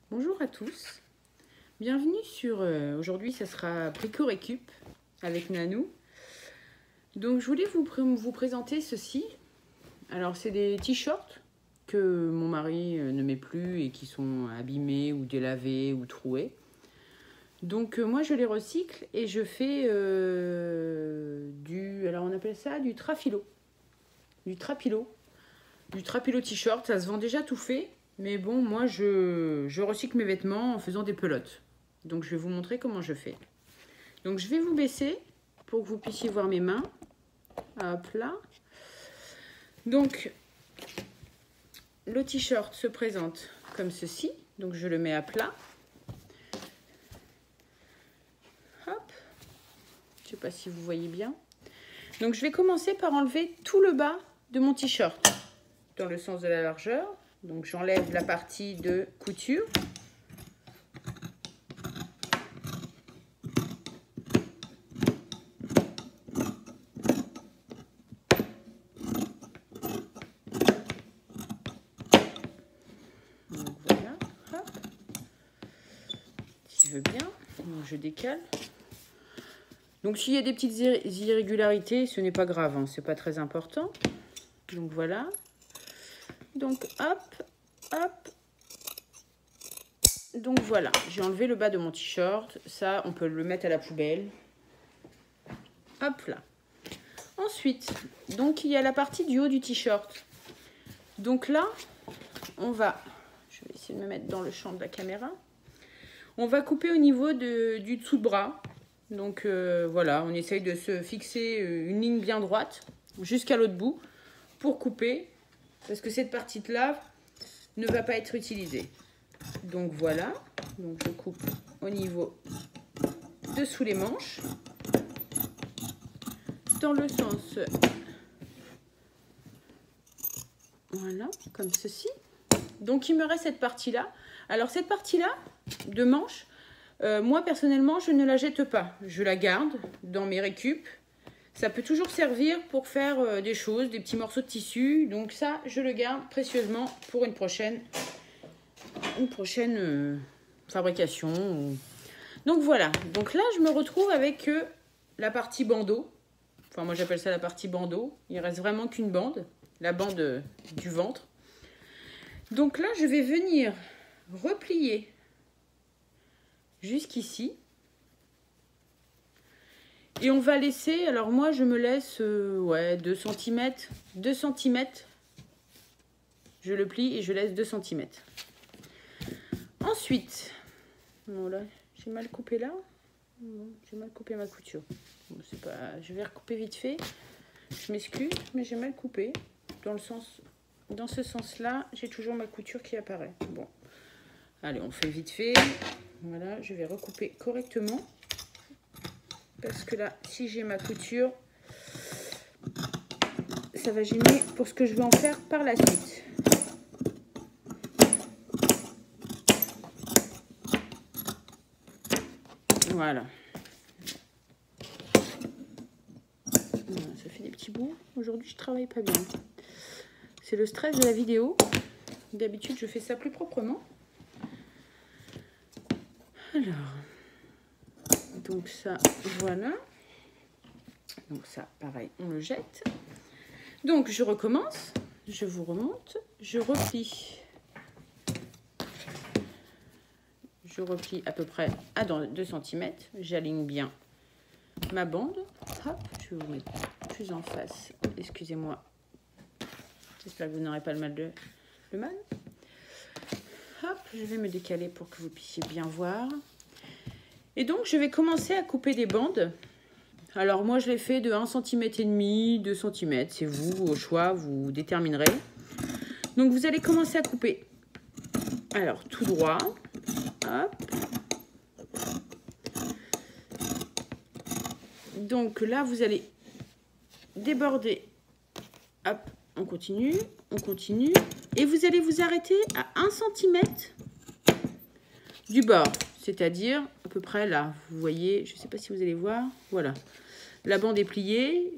Bonjour à tous, bienvenue sur, aujourd'hui ça sera Brico Récup avec Nanou. Donc je voulais vous présenter ceci. Alors c'est des t-shirts que mon mari ne met plus et qui sont abîmés ou délavés ou troués. Donc moi je les recycle et je fais alors on appelle ça du trapilo. Du trapilo t-shirt, ça se vend déjà tout fait. Mais bon, moi, je recycle mes vêtements en faisant des pelotes. Donc, je vais vous montrer comment je fais. Donc, je vais vous baisser pour que vous puissiez voir mes mains. Hop là. Donc, le t-shirt se présente comme ceci. Donc, je le mets à plat. Hop. Je ne sais pas si vous voyez bien. Donc, je vais commencer par enlever tout le bas de mon t-shirt dans le sens de la largeur. Donc j'enlève la partie de couture. Donc voilà, hop. Si je veux bien, donc je décale. Donc s'il y a des petites irrégularités, ce n'est pas grave, hein, c'est pas très important. Donc voilà. Donc hop, hop. Donc voilà, j'ai enlevé le bas de mon t-shirt. Ça, on peut le mettre à la poubelle. Hop là. Ensuite, donc il y a la partie du haut du t-shirt. Donc là, on va, je vais essayer de me mettre dans le champ de la caméra. On va couper au niveau du dessous de bras. Donc voilà, on essaye de se fixer une ligne bien droite jusqu'à l'autre bout pour couper. Parce que cette partie-là ne va pas être utilisée. Donc voilà, donc je coupe au niveau dessous les manches, dans le sens, voilà, comme ceci. Donc il me reste cette partie-là. Alors cette partie-là de manche, moi personnellement je ne la jette pas. Je la garde dans mes récup. Ça peut toujours servir pour faire des choses, des petits morceaux de tissu. Donc ça, je le garde précieusement pour une prochaine fabrication. Donc voilà. Donc là, je me retrouve avec la partie bandeau. Enfin, moi, j'appelle ça la partie bandeau. Il reste vraiment qu'une bande, la bande du ventre. Donc là, je vais venir replier jusqu'ici. Et on va laisser, alors moi je me laisse 2 cm. 2 cm. Je le plie et je laisse 2 cm. Ensuite, bon là, j'ai mal coupé là. J'ai mal coupé ma couture. Bon, c'est pas, je vais recouper vite fait. Je m'excuse, mais j'ai mal coupé. Dans ce sens-là, j'ai toujours ma couture qui apparaît. Bon, allez, on fait vite fait. Voilà, je vais recouper correctement. Parce que là, si j'ai ma couture, ça va gêner pour ce que je vais en faire par la suite. Voilà. Ça fait des petits bouts. Aujourd'hui, je travaille pas bien. C'est le stress de la vidéo. D'habitude, je fais ça plus proprement. Alors... Donc ça, voilà. Donc ça, pareil, on le jette. Donc je recommence. Je vous remonte. Je replie. Je replie à peu près à 2 cm. J'aligne bien ma bande. Hop, je vais vous mettre plus en face. Excusez-moi. J'espère que vous n'aurez pas le mal. Hop, je vais me décaler pour que vous puissiez bien voir. Et donc, je vais commencer à couper des bandes. Alors, moi, je l'ai fait de 1,5 cm, 2 cm. C'est vous, au choix, vous déterminerez. Donc, vous allez commencer à couper. Alors, tout droit. Hop. Donc, là, vous allez déborder. Hop, on continue, on continue. Et vous allez vous arrêter à 1 cm du bord. C'est-à-dire à peu près là, vous voyez, je ne sais pas si vous allez voir, voilà. La bande est pliée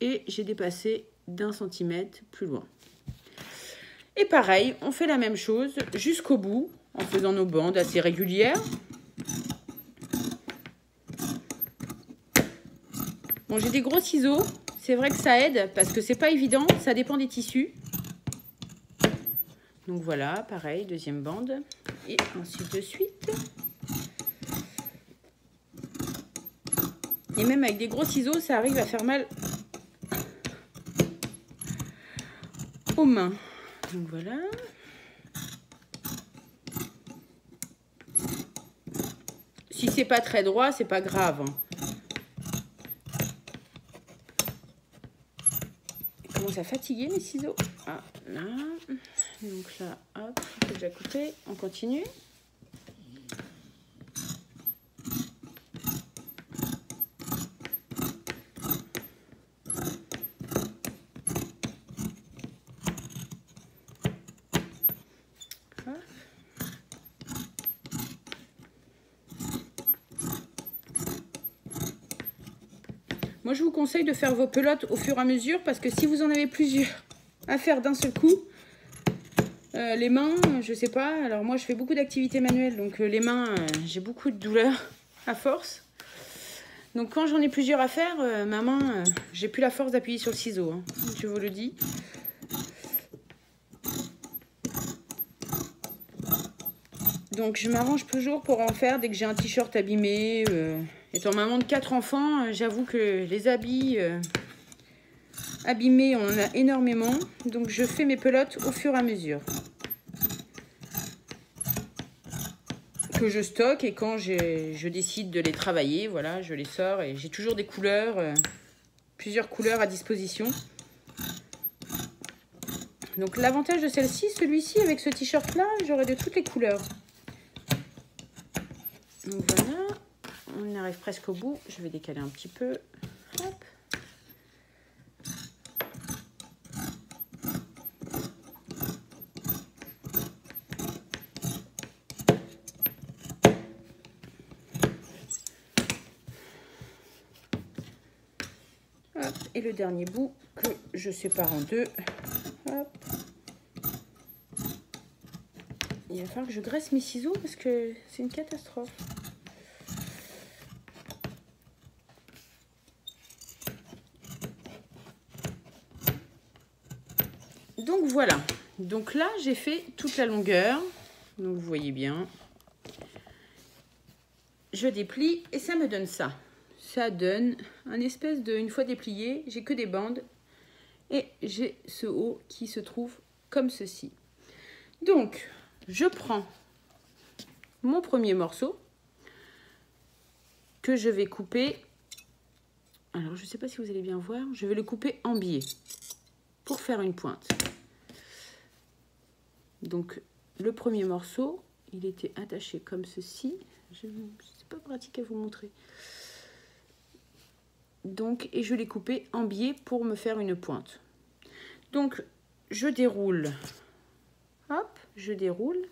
et j'ai dépassé d'1 centimètre plus loin. Et pareil, on fait la même chose jusqu'au bout. en faisant nos bandes assez régulières. Bon, j'ai des gros ciseaux, c'est vrai que ça aide parce que c'est pas évident, ça dépend des tissus. Donc voilà, pareil, deuxième bande. Et ensuite de suite. Et même avec des gros ciseaux, ça arrive à faire mal aux mains. Donc voilà. Si c'est pas très droit, c'est pas grave. Ils commencent à fatiguer mes ciseaux. Ah, là. Donc là, hop, j'ai déjà coupé. On continue. Moi, je vous conseille de faire vos pelotes au fur et à mesure parce que si vous en avez plusieurs à faire d'un seul coup, les mains, je sais pas. Alors moi, je fais beaucoup d'activités manuelles, donc les mains, j'ai beaucoup de douleurs à force. Donc quand j'en ai plusieurs à faire, ma main, j'ai plus la force d'appuyer sur le ciseau, hein, je vous le dis. Donc je m'arrange toujours pour en faire dès que j'ai un t-shirt abîmé. Étant maman de 4 enfants, j'avoue que les habits abîmés, on en a énormément. Donc je fais mes pelotes au fur et à mesure. Que je stocke et quand je décide de les travailler, voilà, je les sors et j'ai toujours des couleurs, plusieurs couleurs à disposition. Donc l'avantage de celle-ci, celui-ci avec ce t-shirt là, j'aurai de toutes les couleurs. Donc voilà, on arrive presque au bout. Je vais décaler un petit peu. Hop. Hop. Et le dernier bout que je sépare en deux. Hop. Il va falloir que je graisse mes ciseaux parce que c'est une catastrophe. Donc voilà. Donc là, j'ai fait toute la longueur. Donc vous voyez bien. Je déplie et ça me donne ça. Ça donne un espèce de... Une fois déplié, j'ai que des bandes. Et j'ai ce haut qui se trouve comme ceci. Donc, je prends mon premier morceau que je vais couper. Alors, je ne sais pas si vous allez bien voir. Je vais le couper en biais pour faire une pointe. Donc, le premier morceau, il était attaché comme ceci. C'est pas pratique à vous montrer. Donc, et je l'ai coupé en biais pour me faire une pointe. Donc, je déroule. Hop, je déroule.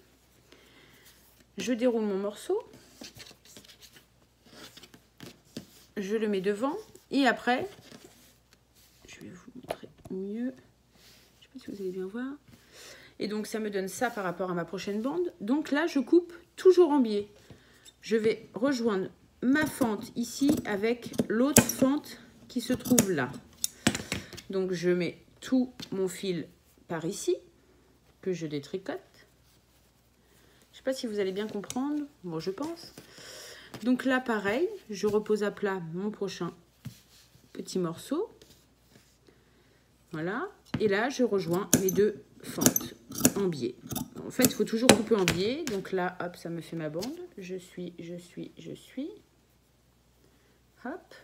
Je déroule mon morceau. Je le mets devant. Et après, je vais vous montrer mieux. Je ne sais pas si vous allez bien voir. Et donc, ça me donne ça par rapport à ma prochaine bande. Donc là, je coupe toujours en biais. Je vais rejoindre ma fente ici avec l'autre fente qui se trouve là. Donc, je mets tout mon fil par ici, que je détricote. Je ne sais pas si vous allez bien comprendre. Bon, je pense. Donc là, pareil, je repose à plat mon prochain petit morceau. Voilà. Et là, je rejoins mes deux fentes en biais. En fait, il faut toujours couper en biais. Donc là, hop, ça me fait ma bande. Je suis. Hop.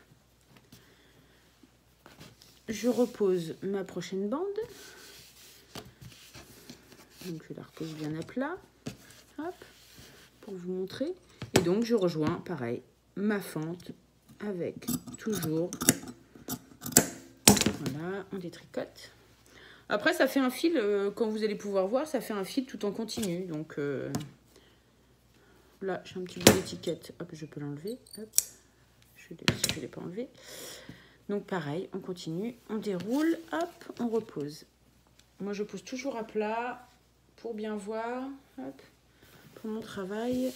Je repose ma prochaine bande. Donc, je la repose bien à plat. Hop. Pour vous montrer. Et donc, je rejoins, pareil, ma fente avec toujours... Voilà, on détricote. Après, ça fait un fil, quand vous allez pouvoir voir, ça fait un fil tout en continu. Donc là, j'ai un petit bout d'étiquette. Hop, je peux l'enlever. Hop, je ne l'ai pas enlevé. Donc pareil, on continue, on déroule, hop, on repose. Moi, je pose toujours à plat pour bien voir. Hop, pour mon travail.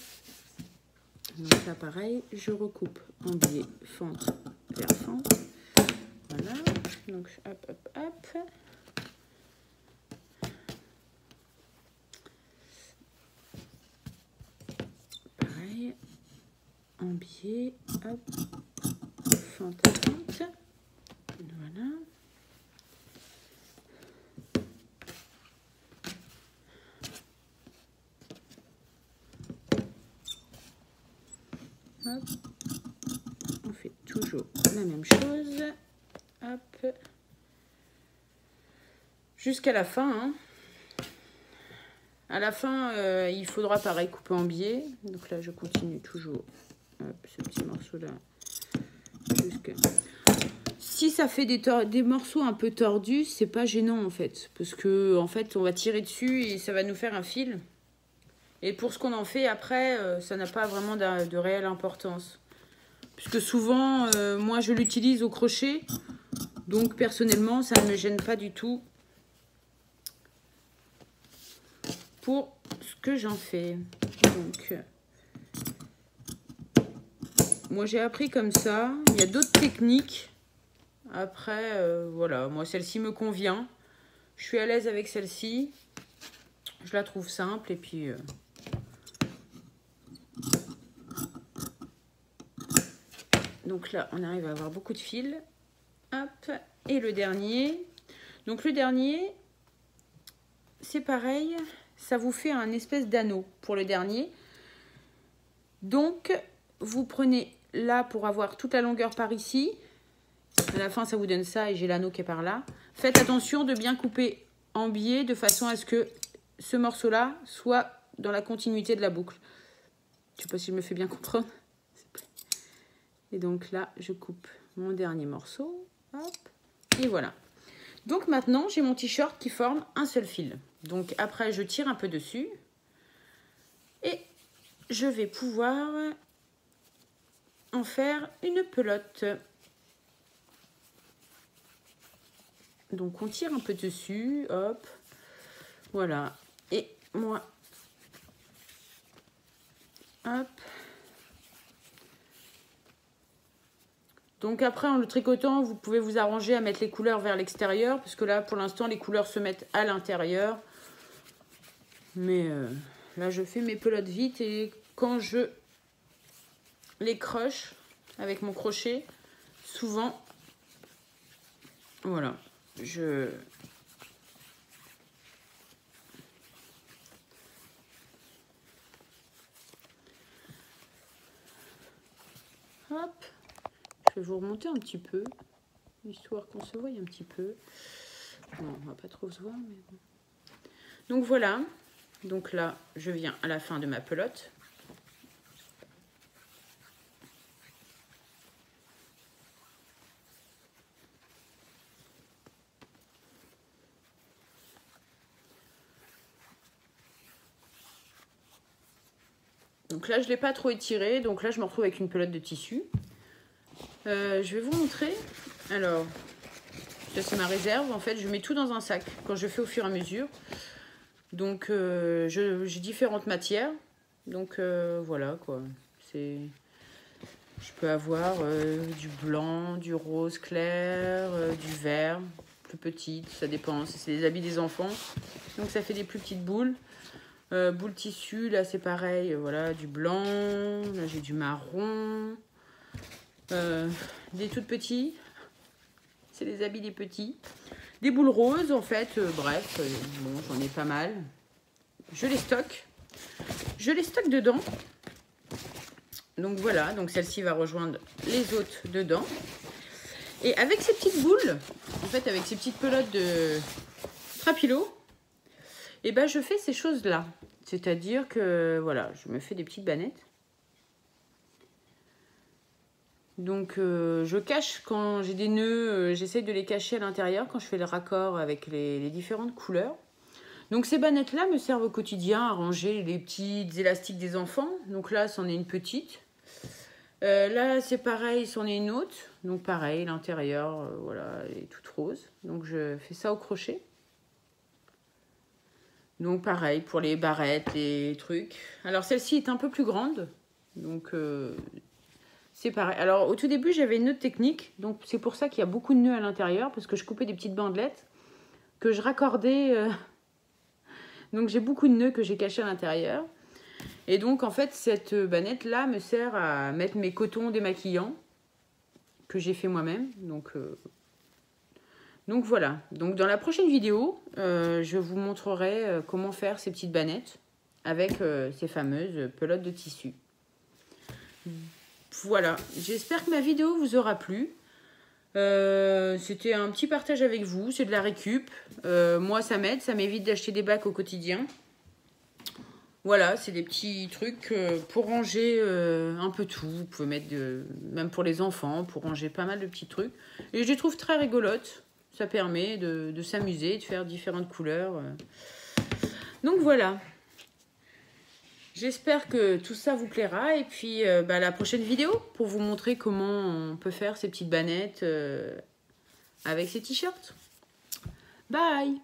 Donc là pareil, je recoupe en biais fente vers fente. Voilà, donc hop hop hop. Pareil, en biais, hop, fente à fente. Voilà. Hop. On fait toujours la même chose. Hop. Jusqu'à la fin. Hein. À la fin, il faudra pareil couper en biais. Donc là, je continue toujours. Hop, ce petit morceau-là. Jusqu'à... Si ça fait des morceaux un peu tordus, c'est pas gênant en fait. Parce que en fait, on va tirer dessus et ça va nous faire un fil. Et pour ce qu'on en fait après, ça n'a pas vraiment de réelle importance. Puisque souvent, moi je l'utilise au crochet. Donc personnellement, ça ne me gêne pas du tout pour ce que j'en fais. Donc, moi j'ai appris comme ça. Il y a d'autres techniques. Après, voilà, moi celle-ci me convient. Je suis à l'aise avec celle-ci. Je la trouve simple et puis... Donc là, on arrive à avoir beaucoup de fils. Hop. Et le dernier. Donc le dernier, c'est pareil. Ça vous fait un espèce d'anneau pour le dernier. Donc, vous prenez là pour avoir toute la longueur par ici. À la fin, ça vous donne ça et j'ai l'anneau qui est par là. Faites attention de bien couper en biais de façon à ce que ce morceau-là soit dans la continuité de la boucle. Je ne sais pas si je me fais bien comprendre. Et donc là, je coupe mon dernier morceau. Hop. Et voilà. Donc maintenant, j'ai mon t-shirt qui forme un seul fil. Donc après, je tire un peu dessus. Et je vais pouvoir en faire une pelote. Donc on tire un peu dessus. Hop. Voilà. Et moi... Hop. Donc après, en le tricotant, vous pouvez vous arranger à mettre les couleurs vers l'extérieur. Parce que là, pour l'instant, les couleurs se mettent à l'intérieur. Mais là, je fais mes pelotes vite. Et quand je les croche avec mon crochet, souvent, voilà, hop. Je vais vous remonter un petit peu, histoire qu'on se voie un petit peu. Bon, on va pas trop se voir, mais bon. Donc voilà. Donc là, je viens à la fin de ma pelote. Donc là, je ne l'ai pas trop étiré. Donc là, je me retrouve avec une pelote de tissu. Je vais vous montrer. Alors, ça c'est ma réserve. En fait, je mets tout dans un sac quand je fais au fur et à mesure. Donc, j'ai différentes matières. Donc, voilà quoi. Je peux avoir du blanc, du rose clair, du vert, plus petite. Ça dépend. C'est les habits des enfants. Donc, ça fait des plus petites boules. Boule tissu, là c'est pareil. Voilà, du blanc. Là, j'ai du marron. Des toutes petits, c'est les habits des petits, des boules roses en fait, bref, bon j'en ai pas mal, je les stocke dedans, donc voilà, donc celle-ci va rejoindre les autres dedans, et avec ces petites boules, en fait avec ces petites pelotes de Trapilo, et ben je fais ces choses là, c'est-à-dire que voilà, je me fais des petites bannettes. Donc je cache quand j'ai des nœuds, j'essaie de les cacher à l'intérieur quand je fais le raccord avec les différentes couleurs. Donc ces bannettes là me servent au quotidien à ranger les petites élastiques des enfants. Donc là c'en est une petite. Là c'est pareil, c'en est une autre. Donc pareil, l'intérieur voilà, est toute rose. Donc je fais ça au crochet. Donc pareil pour les barrettes, les trucs. Alors celle-ci est un peu plus grande. Donc c'est pareil. Alors au tout début j'avais une autre technique. Donc c'est pour ça qu'il y a beaucoup de nœuds à l'intérieur. Parce que je coupais des petites bandelettes que je raccordais. Donc j'ai beaucoup de nœuds que j'ai cachés à l'intérieur. Et donc en fait cette bannette là me sert à mettre mes cotons démaquillants. Que j'ai fait moi-même. Donc voilà, donc dans la prochaine vidéo, je vous montrerai comment faire ces petites bannettes avec ces fameuses pelotes de tissu. Voilà, j'espère que ma vidéo vous aura plu. C'était un petit partage avec vous, c'est de la récup. Moi ça m'aide, ça m'évite d'acheter des bacs au quotidien. Voilà, c'est des petits trucs pour ranger un peu tout. Vous pouvez mettre, même pour les enfants, pour ranger pas mal de petits trucs. Et je les trouve très rigolotes. Ça permet de s'amuser, de faire différentes couleurs. Donc voilà. J'espère que tout ça vous plaira. Et puis la prochaine vidéo pour vous montrer comment on peut faire ces petites bannettes avec ces t-shirts. Bye!